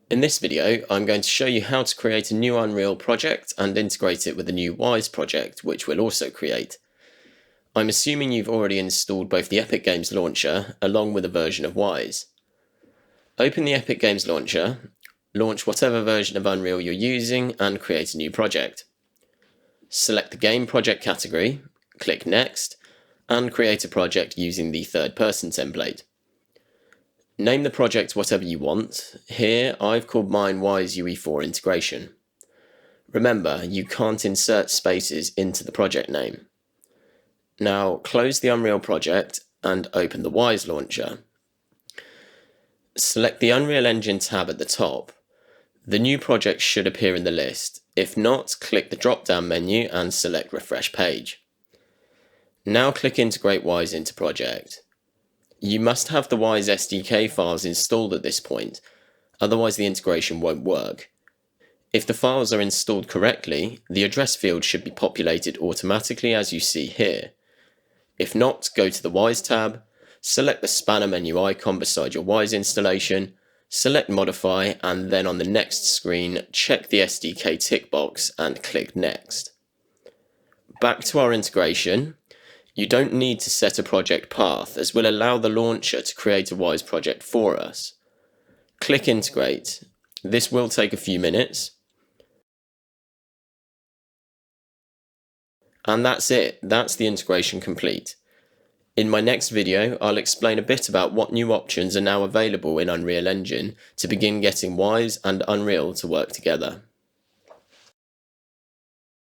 In this video, I'm going to show you how to create a new Unreal project and integrate it with a new Wwise project, which we'll also create. I'm assuming you've already installed both the Epic Games Launcher along with a version of Wwise. Open the Epic Games Launcher, launch whatever version of Unreal you're using and create a new project. Select the game project category, click Next, and create a project using the third-person template. Name the project whatever you want. Here, I've called mine Wwise UE4 Integration. Remember, you can't insert spaces into the project name. Now, close the Unreal project and open the Wwise launcher. Select the Unreal Engine tab at the top. The new project should appear in the list. If not, click the drop-down menu and select Refresh Page. Now click Integrate Wwise into Project. You must have the Wwise SDK files installed at this point, otherwise the integration won't work. If the files are installed correctly, the address field should be populated automatically as you see here. If not, go to the Wwise tab, select the spanner menu icon beside your Wwise installation, select Modify, and then on the next screen, check the SDK tick box and click Next. Back to our integration. You don't need to set a project path, as we'll allow the launcher to create a Wwise project for us. Click Integrate. This will take a few minutes. And that's it. That's the integration complete. In my next video, I'll explain a bit about what new options are now available in Unreal Engine to begin getting Wwise and Unreal to work together.